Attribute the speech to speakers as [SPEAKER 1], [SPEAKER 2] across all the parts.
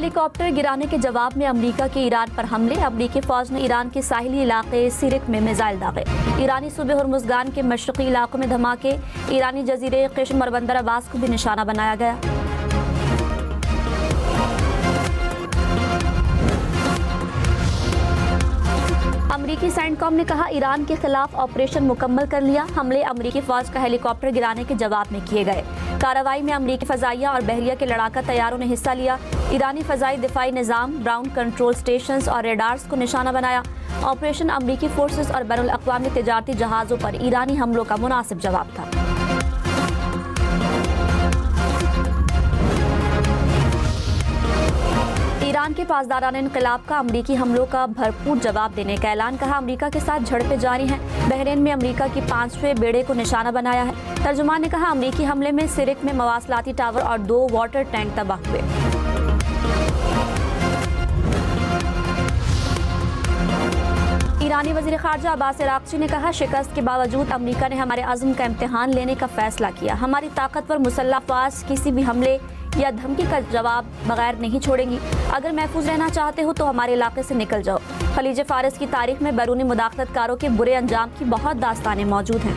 [SPEAKER 1] Helicopter गिराने के जवाब में अमेरिका के ईरान पर हमले। अमेरिकी फौज ने ईरान के साहिली इलाके सिरिक में मिसाइल दागे। ईरानी सूबे हुर्मुज़गान के मशरक़ी इलाकों में धमाके। ईरानी जजीरे क़िश्म और बंदर अब्बास को भी निशाना बनाया गया। अमरीकी सेंटकॉम ने कहा ईरान के खिलाफ ऑपरेशन मुकम्मल कर लिया। हमले अमरीकी फौज का हेलीकॉप्टर गिराने के जवाब में किए गए। कार्रवाई में अमरीकी फजाइया और बहरिया के लड़ाका तैयारों ने हिस्सा लिया। ईरानी फजाई दिफाई निज़ाम, ग्राउंड कंट्रोल स्टेशंस और रेडार्स को निशाना बनाया। ऑपरेशन अमरीकी फोर्सेस और बैनुल अक़वामी तिजारती जहाज़ों पर ईरानी हमलों का मुनासिब जवाब था। ईरान के पासदाराना इनक़िलाब का अमरीकी हमलों का भरपूर जवाब देने का ऐलान। कहा अमरीका के साथ झड़पें जारी हैं। बहरीन में अमरीका की 5वें बेड़े को निशाना बनाया है। तर्जुमान ने कहा अमरीकी हमले में सिरिक में मवासलाती टावर और 2 वाटर टैंक तबाह हुए। ईरानी वज़ीर ख़ारजा अब्बास अराग़ची ने कहा शिकस्त के बावजूद अमरीका ने हमारे अज़्म का इम्तिहान लेने का फैसला किया। हमारी ताकतवर मुसल्लह अफ़वाज किसी भी हमले या धमकी का जवाब बगैर नहीं छोड़ेंगी। अगर महफूज रहना चाहते हो तो हमारे इलाके से निकल जाओ। खलीज फ़ारिस की तारीख में बैरूनी मुदाखलतकारों के बुरे अंजाम की बहुत दास्तानें मौजूद हैं।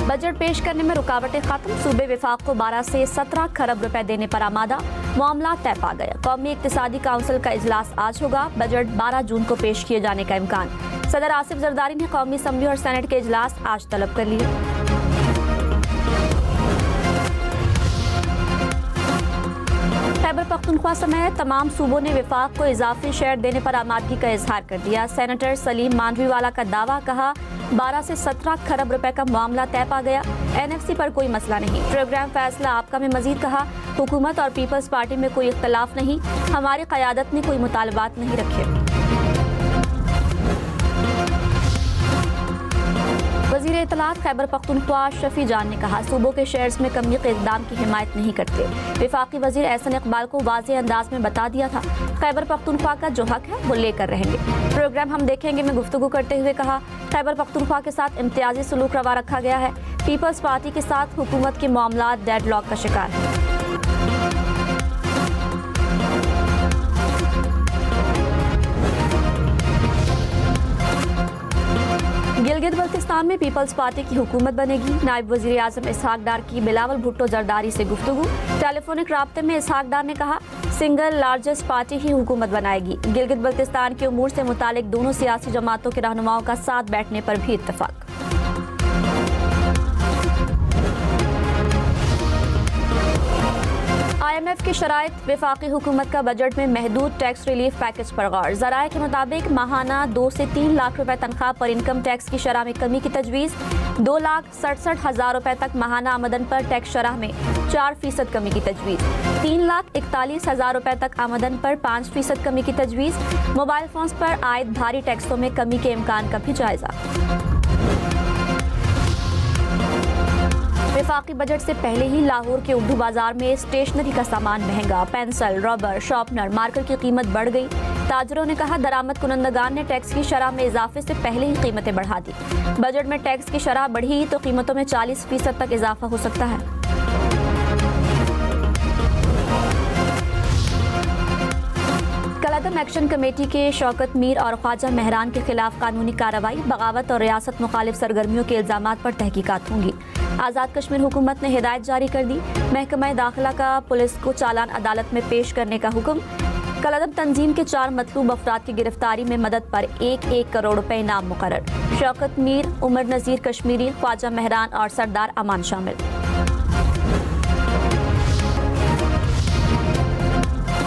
[SPEAKER 1] बजट पेश करने में रुकावटें खत्म। सूबे विफाक को 12 से 17 खरब रुपए देने पर आमादा। मामला तय पा गया। कौमी इक्तिसादी काउंसिल का इजलास आज होगा। बजट 12 जून को पेश किए जाने का इम्कान। सदर आसिफ जरदारी ने कौमी असम्बली और सेनेट के इजलास आज तलब कर लिए। खैबर पख्तूनख्वा समेत तमाम सूबों ने विफाक को इजाफी शेयर देने पर आमादगी का इजहार कर दिया। सेनेटर सलीम मांडवीवाला का दावा। कहा 12 से 17 खरब रुपए का मामला तय पा गया। NFC पर कोई मसला नहीं। प्रोग्राम फैसला आपका में मजीद कहा हुकूमत और पीपल्स पार्टी में कोई इख्तलाफ नहीं। हमारी क़यादत ने कोई मुतालबात नहीं रखे। वज़ीर इत्तलात खैबर पख्तूनख्वा शफी जान ने कहा सूबों के शेयर्स में कमी के इक़दाम की हिमायत नहीं करते। वफाकी वज़ीर एहसन इकबाल को वाज़ेह अंदाज में बता दिया था खैबर पख्तूनख्वा का जो हक है वो लेकर रहेंगे। प्रोग्राम हम देखेंगे में गुफ्तगू करते हुए कहा खैबर पख्तूनख्वा के साथ इम्तियाजी सलूक रवा रखा गया है। पीपल्स पार्टी के साथ हुकूमत के मामला डेडलॉक का शिकार है। गिलगित बल्तिस्तान में पीपल्स पार्टी की हुकूमत बनेगी। नायब वज़ीर आज़म इसहाक डार की बिलावल भुट्टो जरदारी से गुफ्तगू। टेलीफोनिक राब्ते में इसहाक डार ने कहा सिंगल लार्जेस्ट पार्टी ही हुकूमत बनाएगी। गिलगित बल्तिस्तान के उमूर से मुतालिक दोनों सियासी जमातों के रहनुमाओं का साथ बैठने पर भी इत्तफाक। IMF की शराइत। वफाकी हुकूमत का बजट में महदूद टैक्स रिलीफ पैकेज पर गौर। ज़राए के मुताबिक माहाना 2 से 3 लाख रुपए तनख्वाह पर इनकम टैक्स की शरह में कमी की तजवीज़। 2,67,000 रुपए तक माहाना आमदन पर टैक्स शरह में 4% कमी की तजवीज़। 3,41,000 रुपए तक आमदन पर 5% कमी की तजवीज़। मोबाइल फोन्स पर आयद भारी टैक्सों में कमी के इम्कान का भी जायजा। वफाकी बजट से पहले ही लाहौर के उर्दू बाजार में स्टेशनरी का सामान महंगा। पेंसिल, रबर, शार्पनर, मार्कर की कीमत बढ़ गई। ताजरों ने कहा दरामद कुनंदगान ने टैक्स की शरह में इजाफे से पहले ही कीमतें बढ़ा दी। बजट में टैक्स की शरह बढ़ी तो कीमतों में 40% तक इजाफा हो सकता है। कलअदम एक्शन कमेटी के शौकत मीर और ख्वाजा मेहरान के खिलाफ कानूनी कार्रवाई। बगावत और रियासत मुखालिफ सरगर्मियों के इल्जामात पर तहकीकात होंगी। आज़ाद कश्मीर हुकूमत ने हिदायत जारी कर दी। महकमा दाखिला का पुलिस को चालान अदालत में पेश करने का हुक्म। कलअदम तंजीम के 4 मतलूब अफराद की गिरफ्तारी में मदद पर 1-1 करोड़ रुपए इनाम मुकर्रर। शौकत मीर, उमर नज़ीर कश्मीरी, ख्वाजा मेहरान और सरदार अमान शामिल।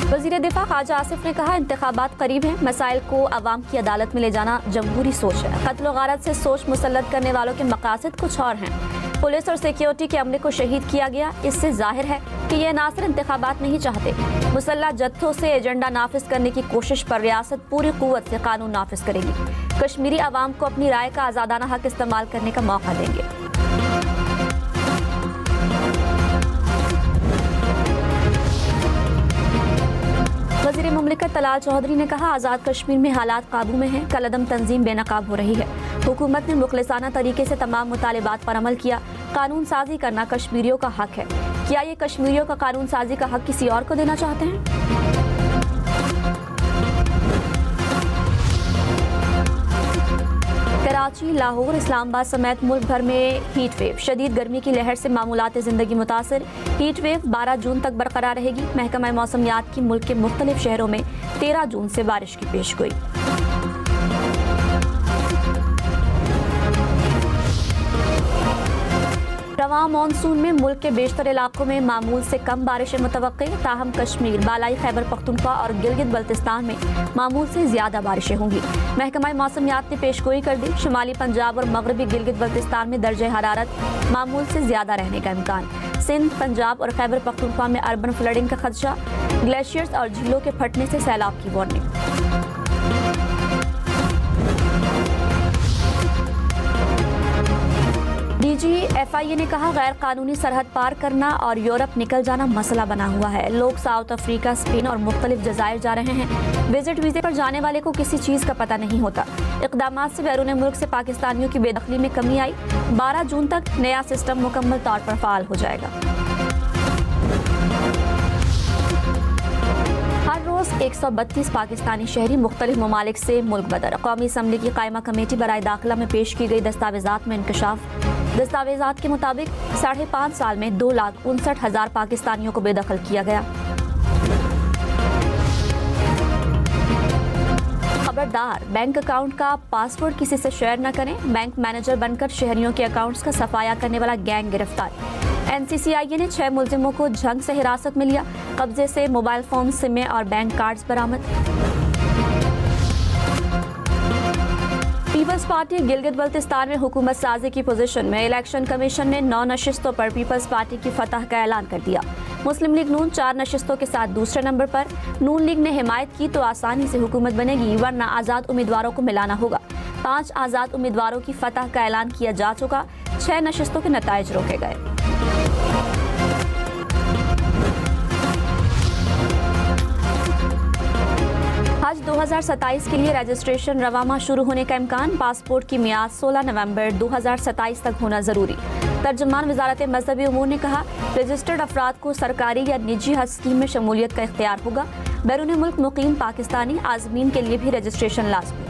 [SPEAKER 1] वज़ीर दिफा ख्वाजा आसिफ ने कहा इंतखाबात करीब हैं। मसाइल को अवाम की अदालत में ले जाना जमहूरी सोच है। कत्ल गारत से सोच मुसल्लत करने वालों के मकासद कुछ और हैं। पुलिस और सिक्योरिटी के अमले को शहीद किया गया। इससे जाहिर है कि ये ना सिर्फ इंतखाबात नहीं चाहते, मुसल्लह जत्थों से एजेंडा नाफिज करने की कोशिश पर रियासत पूरी कुव्वत से कानून नाफिज करेगी। कश्मीरी अवाम को अपनी राय का आज़ादाना हक इस्तेमाल करने का मौका देंगे। वज़ीर वज़ीर मुमलिकत तलाल चौधरी ने कहा, आज़ाद कश्मीर में हालात काबू में हैं, कलअदम तंजीम बेनकाब हो रही है। हुकूमत ने मुखलिसाना तरीके से तमाम मुतालिबात पर अमल किया। कानून साजी करना कश्मीरियों का हक है। क्या ये कश्मीरियों का कानून साजी का हक किसी और को देना चाहते हैं? कराची, लाहौर, इस्लामाबाद समेत मुल्क भर में हीट वेव। शदीद गर्मी की लहर से मामूलात ज़िंदगी मुतासर। हीट वेव 12 जून तक बरकरार रहेगी। महकमा मौसमियात की मुल्क के मुख्तलिफ शहरों में 13 जून से बारिश की पेशगोई। रवां मानसून में मुल्क के बेशतर इलाकों में मामूल से कम बारिशें मुतवक्के। ताहम कश्मीर, बालाई खैबर पख्तूनख्वा और गिलगित बल्तिस्तान में मामूल से ज्यादा बारिशें होंगी। महकमा मौसमियात ने पेशगोई कर दी, शुमाली पंजाब और मगरबी गिलगित बल्तिस्तान में दर्जे हरारत मामूल से ज्यादा रहने का इम्कान। सिंध, पंजाब और खैबर पख्तूनख्वा में अर्बन फ्लडिंग का खदशा। ग्लेशियर्स और झीलों के फटने से सैलाब की वार्निंग। DGFIA ने कहा, गैर कानूनी सरहद पार करना और यूरोप निकल जाना मसला बना हुआ है। लोग साउथ अफ्रीका, स्पेन और मुख्तलिफ जजायर जा रहे हैं। विजिट वीजे पर जाने वाले को किसी चीज़ का पता नहीं होता। इक़दामात से बैरून मुल्क से पाकिस्तानियों की बेदखली में कमी आई। 12 जून तक नया सिस्टम मुकम्मल तौर पर फ़ाल हो जाएगा। हर रोज़ 132 पाकिस्तानी शहरी मुख्तलिफ ममालिक से मुल्क बदर। कौमी असम्बली की कायमा कमेटी बराए दाखिला में पेश की गई दस्तावेज़ात में इंकशाफ। दस्तावेज़ात के मुताबिक 5.5 साल में 2,59,000 पाकिस्तानियों को बेदखल किया गया। खबरदार, बैंक अकाउंट का पासवर्ड किसी से शेयर न करें। बैंक मैनेजर बनकर शहरियों के अकाउंट्स का सफाया करने वाला गैंग गिरफ्तार। NCCIA ने 6 मुलजिमों को झंग से हिरासत में लिया। कब्जे से मोबाइल फोन, सिमें और बैंक कार्ड्स बरामद। पीपल्स पार्टी गिलगित बल्तिस्तान में हुकूमत साजी की पोजीशन में। इलेक्शन कमीशन ने 9 नशिस्तों पर पीपल्स पार्टी की फतह का ऐलान कर दिया। मुस्लिम लीग नून 4 नशिस्तों के साथ दूसरे नंबर पर। नून लीग ने हिमायत की तो आसानी से हुकूमत बनेगी, वरना आज़ाद उम्मीदवारों को मिलाना होगा। 5 आज़ाद उम्मीदवारों की फतह का ऐलान किया जा चुका। 6 नशिस्तों के नताइज रोके गए। हज 2027 के लिए रजिस्ट्रेशन रवां माह शुरू होने का इम्कान। पासपोर्ट की मियाद 16 नवंबर 2027 तक होना जरूरी। तर्जुमान वजारत मजहबी उमूर ने कहा, रजिस्टर्ड अफराद को सरकारी या निजी हज स्कीम में शमूलियत का इख्तियार होगा। बैरून मुल्क मुकीम पाकिस्तानी आज़मीन के लिए भी रजिस्ट्रेशन लाजमी।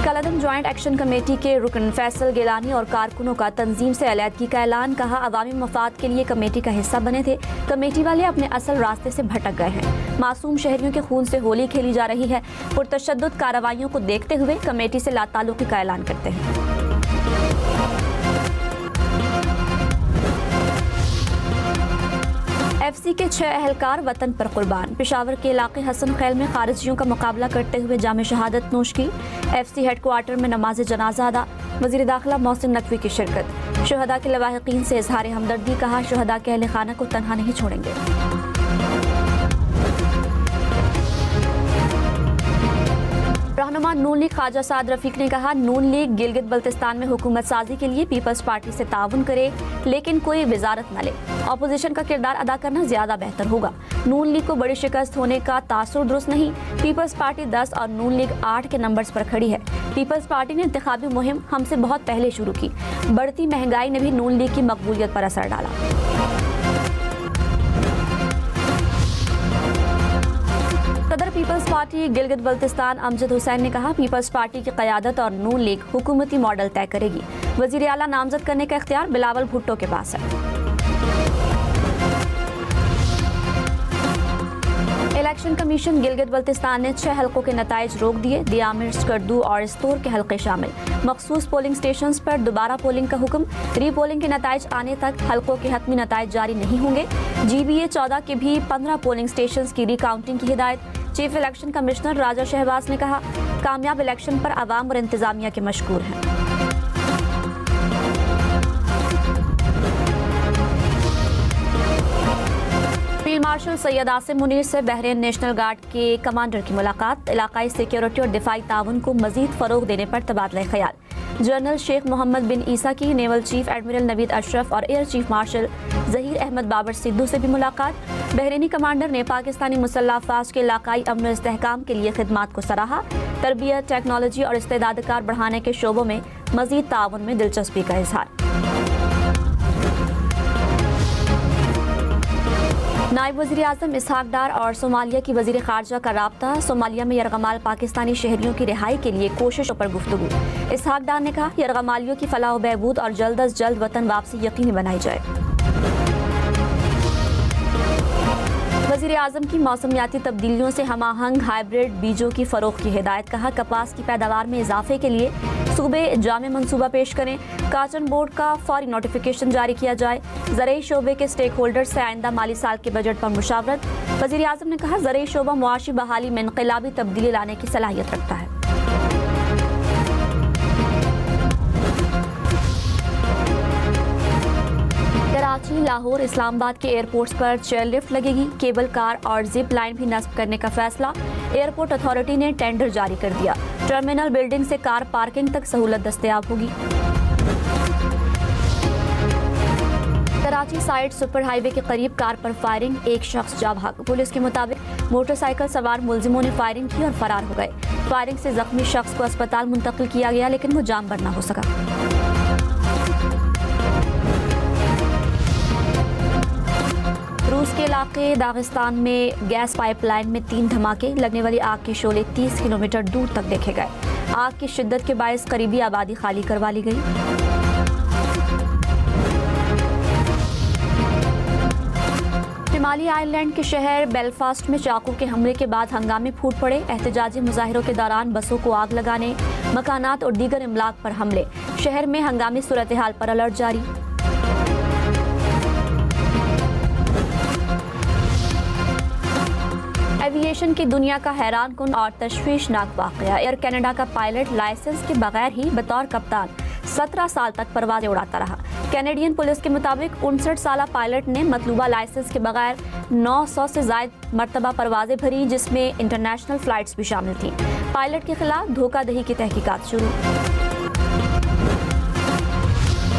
[SPEAKER 1] कलअदम ज्वाइंट एक्शन कमेटी के रुकन फैसल गिलानी और कारकुनों का तंजीम से अलहदगी का ऐलान। कहा, अवामी मफाद के लिए कमेटी का हिस्सा बने थे, कमेटी वाले अपने असल रास्ते से भटक गए हैं। मासूम शहरियों के खून से होली खेली जा रही है। पुरतशद्दुद कार्रवाइयों को देखते हुए कमेटी से लाताल्लुकी का ऐलान करते हैं। FC के 6 अहलकार वतन पर कुर्बान। पेशावर के इलाके हसन खैल में खारिजियों का मुकाबला करते हुए जामे शहादत नोश की। FC हेडक्वार्टर में नमाज जनाजा अदा। वज़ीर दाखिला मोहसिन नकवी की शिरकत। शुहदा के लवाहिकीन से इजहार हमदर्दी। कहा, शुहदा के अहले खाना को तन्हा नहीं छोड़ेंगे। रहनुमा नून लीग ख्वाजा साद रफीक ने कहा, नून लीग गिलगित बल्तिस्तान में हुकूमत साजी के लिए पीपल्स पार्टी से ताउन करे, लेकिन कोई वजारत न ले। अपोजिशन का किरदार अदा करना ज्यादा बेहतर होगा। नून लीग को बड़ी शिकस्त होने का तासुर दुरुस्त नहीं। पीपल्स पार्टी 10 और नून लीग 8 के नंबर्स पर खड़ी है। पीपल्स पार्टी ने इंतखाबी मुहिम हमसे बहुत पहले शुरू की। बढ़ती महंगाई ने भी नून लीग की मकबूलियत पर असर डाला। सदर पीपल्स पार्टी गिलगित बल्तिस्तान अमजद हुसैन ने कहा, पीपल्स पार्टी की क़यादत और नून लीग हुकूमती मॉडल तय करेगी। वज़ीर आला नामजद करने का इख्तियार बिलावल भुट्टो के पास है। इलेक्शन कमीशन गिलगित बल्तिस्तान ने 6 हल्कों के नताइज रोक दिए। दियामिर, स्कर्दू और स्तोर के हल्के शामिल। मखसूस पोलिंग स्टेशन पर दोबारा पोलिंग का हुक्म। री पोलिंग के नताइज आने तक हल्कों के हतमी नताइज जारी नहीं होंगे। GBA 14 के भी 15 पोलिंग स्टेशन की रिकाउंटिंग की हिदायत। चीफ इलेक्शन कमिश्नर राजा शहबाज ने कहा, कामयाब इलेक्शन पर आवाम और इंतजामिया के मशकूर हैं। फील्ड मार्शल सैयद आसिम मुनीर से बहरीन नेशनल गार्ड के कमांडर की मुलाकात। इलाकाई सिक्योरिटी और दिफाई ताउन को मजीद फरोग देने पर तबादला ख्याल। General Sheikh Mohammed bin Isa की naval chief admiral Naveed Ashraf और air chief marshal Zaheer Ahmed Babar Sidhu से भी मुलाकात। बहरीनी कमांडर ने पाकिस्तानी मुसल्लह अफवाज के इलाकाई अमन और इस्तेहकाम के लिए खिदमात को सराहा। तरबियत, टेक्नोलॉजी और इस्तेदादकार बढ़ाने के शोबों में मजीद ताउन में दिलचस्पी का इजहार। नायब वज़ीर आज़म इसहाक डार और सोमालिया की वज़ीर ख़ारजा का राब्ता। सोमालिया में यरगमाल पाकिस्तानी शहरियों की रिहाई के लिए कोशिशों पर गुफ्तगू। इसहाक डार ने कहा, यरगमालियों की फलाह व बहबूद और जल्द अज जल्द वतन वापसी यकीनी बनाई जाए। वज़ीर आज़म की मौसमियाती तब्दीलियों से हमाहंग हाइब्रिड बीजों की फ़रोख्त की हिदायत। कहा, कपास की पैदावार में इजाफे के लिए सूबे जामे मनसूबा पेश करें। काटन बोर्ड का फौरी नोटिफिकेशन जारी किया जाए। ज़रई शोबे के स्टेक होल्डर से आइंदा माली साल के बजट पर मुशावरत। वज़ीर आज़म ने कहा, ज़रई शोबा मुआशी बहाली में इनक़लाबी तब्दीली लाने की सलाहियत रखता है। कराची, लाहौर, इस्लामाबाद के एयरपोर्ट्स पर चेयर लिफ्ट लगेगी। केबल कार और जिप लाइन भी नस्ब करने का फैसला। एयरपोर्ट अथॉरिटी ने टेंडर जारी कर दिया। टर्मिनल बिल्डिंग से कार पार्किंग तक सहूलत दस्तयाब होगी। कराची साइड सुपर हाईवे के करीब कार पर फायरिंग, एक शख्स जा भागा। पुलिस के मुताबिक मोटरसाइकिल सवार मुलजिमों ने फायरिंग की और फरार हो गए। फायरिंग से जख्मी शख्स को अस्पताल मुंतकिल किया गया, लेकिन वो जान बर न हो सका। रूस के इलाके दागिस्तान में गैस पाइपलाइन में 3 धमाके। लगने वाली आग के शोले 30 किलोमीटर दूर तक देखे गए। आग की शिद्दत के बायस करीबी आबादी खाली करवा ली गई। शिमाली आयरलैंड के शहर बेलफास्ट में चाकू के हमले के बाद हंगामे फूट पड़े। एहतजाजी मुजाहिरों के दौरान बसों को आग लगाने, मकानात और दीगर इमलाक पर हमले। शहर में हंगामी सूरत हाल पर अलर्ट जारी। एविएशन की दुनिया का हैरान कुन और तशवीशनाक वाक़या। एयर कनाडा का पायलट लाइसेंस के बगैर ही बतौर कप्तान 17 साल तक परवाजें उड़ाता रहा। कैनेडियन पुलिस के मुताबिक 59 साला पायलट ने मतलूबा लाइसेंस के बगैर 900 से ज़ायद मरतबा परवाजें भरी, जिसमें इंटरनेशनल फ़्लाइट्स भी शामिल थीं। पायलट के खिलाफ धोखाधड़ी की तहकीकात शुरू।